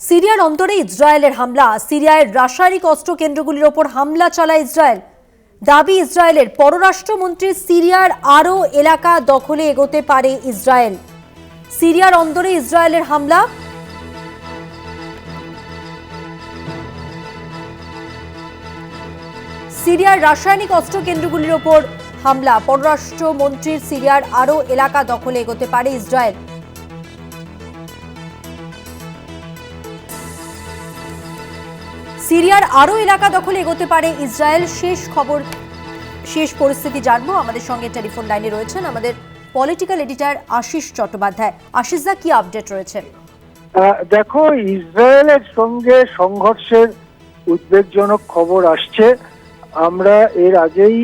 সিরিয়ার অন্তরে ইসরায়েলের হামলা। সিরিয়ার রাসায়নিক অস্ত্র কেন্দ্রগুলির ওপর হামলা চালায় ইসরায়েল। দাবি ইসরায়েলের, পররাষ্ট্রমন্ত্রীর সিরিয়ার আরও এলাকা দখলে এগোতে পারে ইসরায়েল। সিরিয়ার অন্তরে ইসরায়েলের হামলা। সিরিয়ার রাসায়নিক অস্ত্র কেন্দ্রগুলির ওপর হামলা। পররাষ্ট্রমন্ত্রীর সিরিয়ার আরও এলাকা দখলে এগোতে পারে ইসরায়েল। সিরিয়ার আরও এলাকা দখলে এগোতে পারে ইসরায়েল। শেষ খবর, শেষ পরিস্থিতি জানবো। আমাদের সঙ্গে টেলিফোন লাইনে রয়েছেন আমাদের পলিটিক্যাল এডিটর আশিস চট্টোপাধ্যায়। আশিস দা, কি আপডেট রয়েছে? দেখো, ইসরায়েলের সঙ্গে সংঘর্ষের উদ্বেগজনক খবর আসছে। আমরা এর আগেই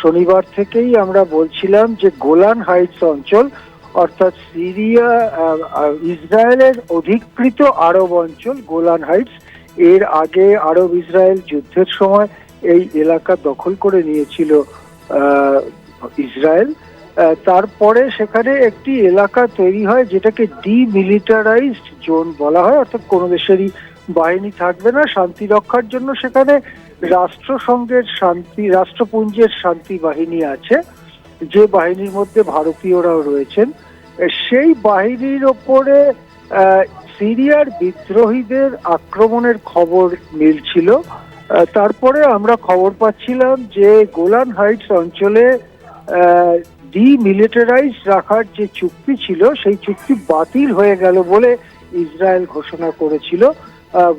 শনিবার থেকেই আমরা বলছিলাম যে গোলান হাইটস অঞ্চল, অর্থাৎ সিরিয়া ইসরায়েলের অধিকৃত আরব অঞ্চল গোলান হাইটস, এর আগে আরব ইসরায়েল যুদ্ধের সময় এই এলাকা দখল করে নিয়েছিল ইসরায়েল। তারপরে সেখানে একটি এলাকা তৈরি হয় যেটাকে ডিমিলিটারাইজড জোন বলা হয়, অর্থাৎ কোনো দেশেরই বাহিনী থাকবে না। শান্তি রক্ষার জন্য সেখানে রাষ্ট্রপুঞ্জের শান্তি বাহিনী আছে, যে বাহিনীর মধ্যে ভারতীয়রাও রয়েছেন। সেই বাহিনীর ওপরে সিরিয়ার বিদ্রোহীদের আক্রমণের খবর মিলছিল। তারপরে আমরা খবর পাচ্ছিলাম যে গোলান হাইটস অঞ্চলে ডিমিলিটারাইজ রাখার যে চুক্তি ছিল সেই চুক্তি বাতিল হয়ে গেল বলে ইসরায়েল ঘোষণা করেছিল।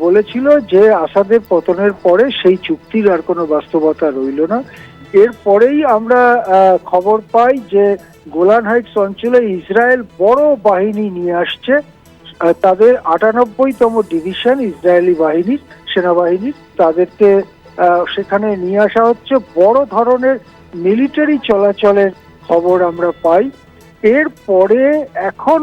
বলেছিল যে আসাদের পতনের পরে সেই চুক্তির আর কোনো বাস্তবতা রইল না। এরপরেই আমরা খবর পাই যে গোলান হাইটস অঞ্চলে ইসরায়েল বড় বাহিনী নিয়ে আসছে। তাদের ৯৮তম ডিভিশন ইসরায়েলি বাহিনীর, সেনাবাহিনীর, তাদেরকে সেখানে নিয়ে আসা হচ্ছে। বড় ধরনের মিলিটারি চলাচলের খবর আমরা পাই। এরপরে এখন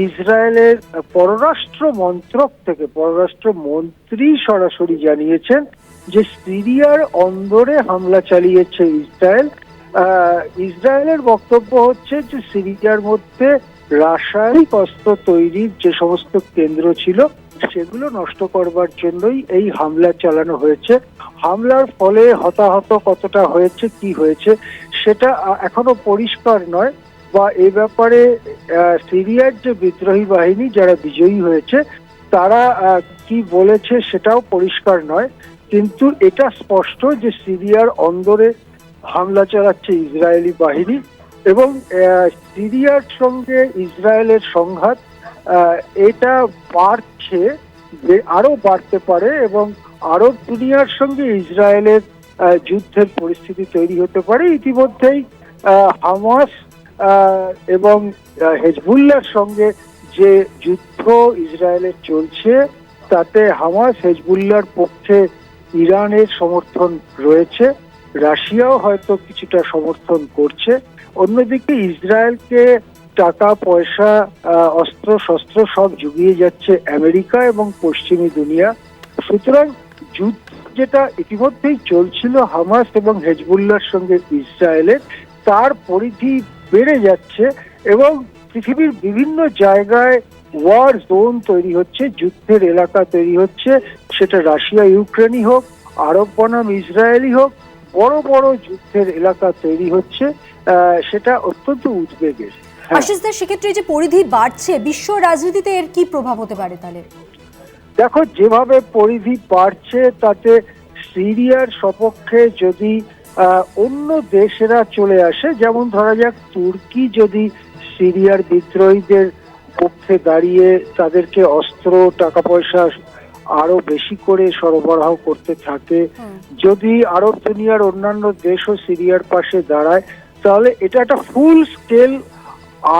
ইসরায়েলের পররাষ্ট্র মন্ত্রক থেকে পররাষ্ট্রমন্ত্রী সরাসরি জানিয়েছেন যে সিরিয়ার অন্দরে হামলা চালিয়েছে ইসরায়েল। ইসরায়েলের বক্তব্য হচ্ছে যে সিরিয়ার মধ্যে রাসায়নিক অস্ত্র তৈরির যে সমস্ত কেন্দ্র ছিল সেগুলো নষ্ট করবার জন্যই এই হামলা চালানো হয়েছে। হামলার ফলে হতাহত কতটা হয়েছে, কি হয়েছে সেটা এখনো পরিষ্কার নয়, বা এই ব্যাপারে সিরিয়ার যে বিদ্রোহী বাহিনী যারা বিজয়ী হয়েছে তারা কি বলেছে সেটাও পরিষ্কার নয়। কিন্তু এটা স্পষ্ট যে সিরিয়ার অন্দরে হামলা চালাচ্ছে ইসরায়েলি বাহিনী, এবং সিরিয়ার সঙ্গে ইসরায়েলের সংঘাত এটা বাড়ছে, আরো বাড়তে পারে, এবং আরব দুনিয়ার সঙ্গে ইসরায়েলের যুদ্ধের পরিস্থিতি তৈরি হতে পারে। ইতিমধ্যেই হামাস এবং হেজবুল্লাহর সঙ্গে যে যুদ্ধ ইসরায়েলের চলছে তাতে হামাস হেজবুল্লাহর পক্ষে ইরানের সমর্থন রয়েছে, রাশিয়াও হয়তো কিছুটা সমর্থন করছে। অন্যদিকে ইসরায়েলকে টাকা পয়সা, অস্ত্র শস্ত্র সব জুগিয়ে যাচ্ছে আমেরিকা এবং পশ্চিমী দুনিয়া। সুতরাং যুদ্ধ যেটা ইতিমধ্যেই চলছিল হামাস এবং হেজবুল্লাহর সঙ্গে ইসরায়েলের, তার পরিধি বেড়ে যাচ্ছে এবং পৃথিবীর বিভিন্ন জায়গায় ওয়ার জোন তৈরি হচ্ছে, যুদ্ধের এলাকা তৈরি হচ্ছে। সেটা রাশিয়া ইউক্রেনই হোক, আরব বনাম ইসরায়েলই হোক, বড় বড় যুদ্ধের এলাকা তৈরি হচ্ছে। সেটা অত্যন্ত উদ্বেগের। আশিস দা, সেক্ষেত্রে যে পরিধি বাড়ছে, বিশ্ব রাজনীতিতে এর কি প্রভাব হতে পারে তাহলে? দেখো, যেভাবে পরিধি বাড়ছে তাতে সিরিয়ার সপক্ষে যদি অন্য দেশেরা চলে আসে, যেমন ধরা যাক তুর্কি যদি সিরিয়ার বিদ্রোহীদের পক্ষে দাঁড়িয়ে তাদেরকে অস্ত্র, টাকা পয়সা আরো বেশি করে সরবরাহ করতে থাকে, যদি আরব দুনিয়ার অন্যান্য দেশও সিরিয়ার পাশে দাঁড়ায়, তাহলে এটা একটা ফুল স্কেল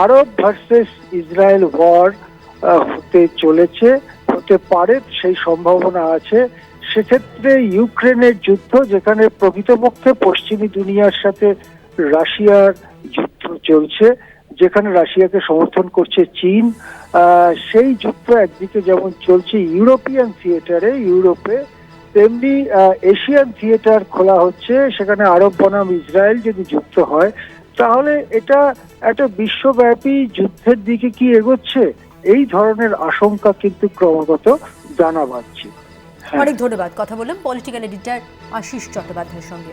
আরব ভার্সেস ইসরায়েল ওয়ার হতে পারে, সেই সম্ভাবনা আছে। সেক্ষেত্রে ইউক্রেনের যুদ্ধ, যেখানে প্রকৃতপক্ষে পশ্চিমী দুনিয়ার সাথে রাশিয়ার যুদ্ধ চলছে, যেখানে রাশিয়াকে সমর্থন করছে চীন, সেই যুদ্ধ একদিকে যেমন চলছে ইউরোপিয়ান থিয়েটারে, ইউরোপে, তেমনি এশিয়ান থিয়েটার খোলা হচ্ছে। সেখানে আরব বনাম ইসরায়েল যদি যুদ্ধ হয় তাহলে এটা একটা বিশ্বব্যাপী যুদ্ধের দিকে কি এগোচ্ছে এই ধরনের আশঙ্কা কিন্তু ক্রমাগত জানা বাড়ছে। অনেক ধন্যবাদ। কথা বললাম পলিটিক্যাল এডিটর আশিস চট্টোপাধ্যায়ের সঙ্গে।